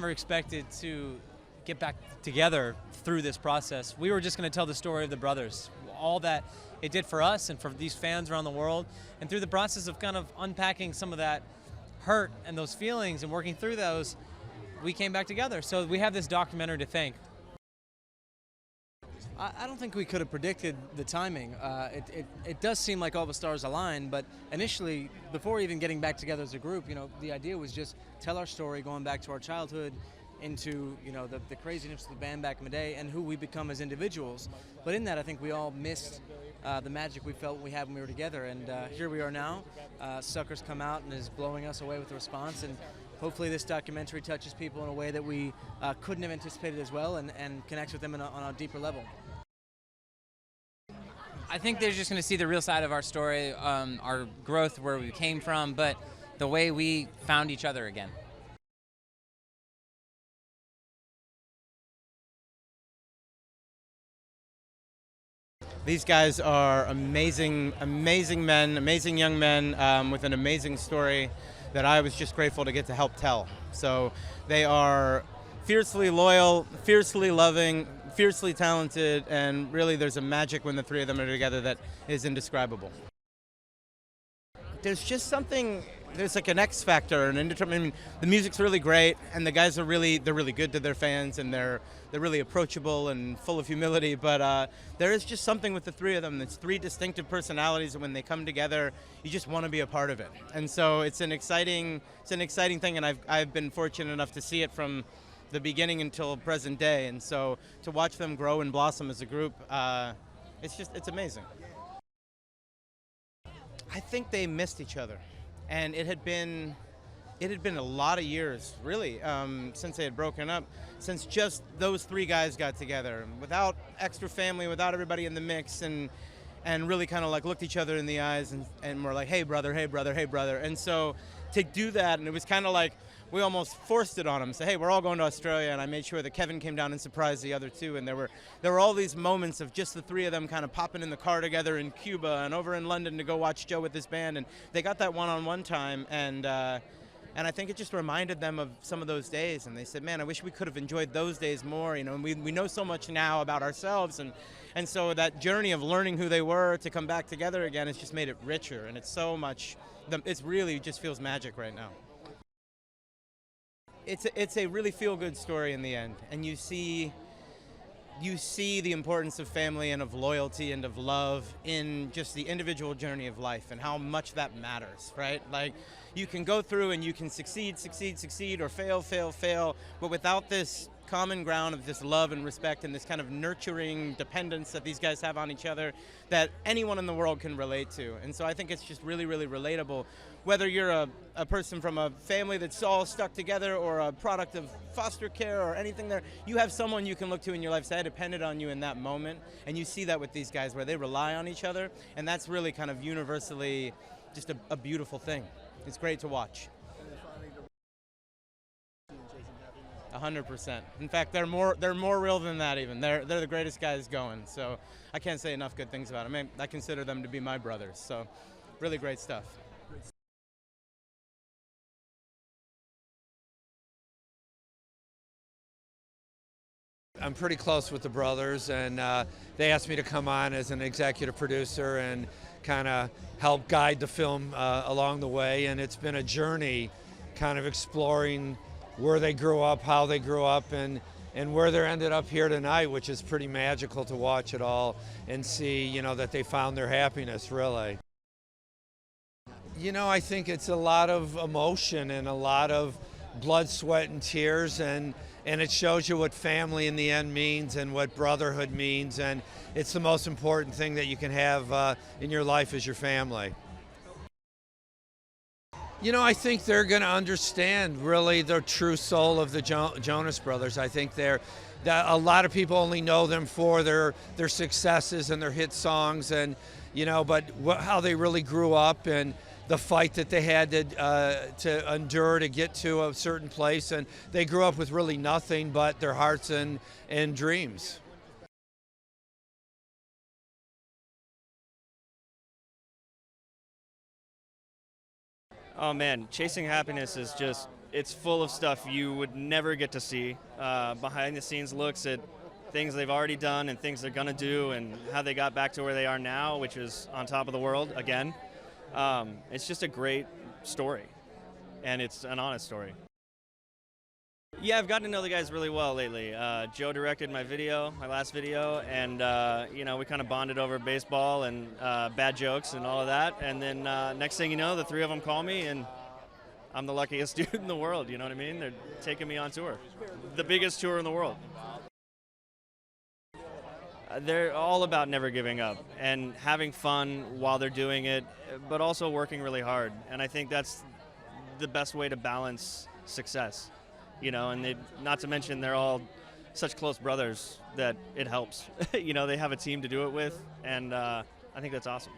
Never expected to get back together through this process. We were just going to tell the story of the brothers, all that it did for us and for these fans around the world, and through the process of kind of unpacking some of that hurt and those feelings and working through those, we came back together. So we have this documentary to thank. I don't think we could have predicted the timing. It does seem like all the stars aligned, but initially, before even getting back together as a group, the idea was just tell our story going back to our childhood, into the craziness of the band back in the day, and who we become as individuals. But in that, I think we all missed the magic we felt we had when we were together, and here we are now. Suckers come out and is blowing us away with the response, and hopefully this documentary touches people in a way that we couldn't have anticipated as well, and connects with them on a deeper level. I think they're just going to see the real side of our story, our growth, where we came from, but the way we found each other again. These guys are amazing, amazing men, amazing young men with an amazing story that I was just grateful to get to help tell. So they are fiercely loyal, fiercely loving, fiercely talented, and really there's a magic when the three of them are together that is indescribable. There's just something, there's like an X factor, the music's really great, and the guys are they're really good to their fans, and they're really approachable and full of humility, but there is just something with the three of them. That's three distinctive personalities, and when they come together, you just want to be a part of it. And so it's an exciting thing, and I've been fortunate enough to see it from the beginning until present day, and so to watch them grow and blossom as a group, it's amazing. I think they missed each other, and it had been a lot of years, really, since they had broken up, since just those three guys got together, without extra family, without everybody in the mix, and really kind of like looked each other in the eyes and were like, hey brother, hey brother, hey brother. And so to do that, and it was kind of like we almost forced it on them. Say, hey, we're all going to Australia, and I made sure that Kevin came down and surprised the other two. And there were all these moments of just the three of them kind of popping in the car together in Cuba and over in London to go watch Joe with his band. And they got that one-on-one time, and I think it just reminded them of some of those days. And they said, man, I wish we could have enjoyed those days more. And we know so much now about ourselves, and so that journey of learning who they were to come back together again has just made it richer. And it's so much. It's really just feels magic right now. It's a really feel-good story in the end, and you see the importance of family and of loyalty and of love in just the individual journey of life and how much that matters, right? Like, you can go through and you can succeed, or fail, but without this common ground of this love and respect and this kind of nurturing dependence that these guys have on each other that anyone in the world can relate to. And so I think it's just really, really relatable. Whether you're a person from a family that's all stuck together or a product of foster care or anything there, you have someone you can look to in your life say, I depended on you in that moment. And you see that with these guys where they rely on each other, and that's really kind of universally just a beautiful thing. It's great to watch. 100%. In fact, they're more real than that even. They're the greatest guys going. So I can't say enough good things about them. I consider them to be my brothers. So really great stuff. I'm pretty close with the brothers, and they asked me to come on as an executive producer and kind of help guide the film along the way. And it's been a journey kind of exploring where they grew up, how they grew up, and where they ended up here tonight, which is pretty magical to watch it all and see, that they found their happiness, really. I think it's a lot of emotion and a lot of blood, sweat, and tears, and it shows you what family in the end means and what brotherhood means, and it's the most important thing that you can have in your life is your family. I think they're going to understand really the true soul of the Jonas Brothers. I think that a lot of people only know them for their successes and their hit songs, and but how they really grew up and the fight that they had to endure to get to a certain place, and they grew up with really nothing but their hearts and dreams. Oh man, chasing happiness is just It's full of stuff you would never get to see. Behind the scenes looks at things they've already done and things they're going to do and how they got back to where they are now, which is on top of the world again. It's just a great story, and it's an honest story. Yeah, I've gotten to know the guys really well lately. Joe directed my last video, and we kind of bonded over baseball and bad jokes and all of that. And then next thing you know, the three of them call me, and I'm the luckiest dude in the world. You know what I mean? They're taking me on tour, the biggest tour in the world. They're all about never giving up and having fun while they're doing it, but also working really hard. And I think that's the best way to balance success, and not to mention they're all such close brothers that it helps. They have a team to do it with, and I think that's awesome.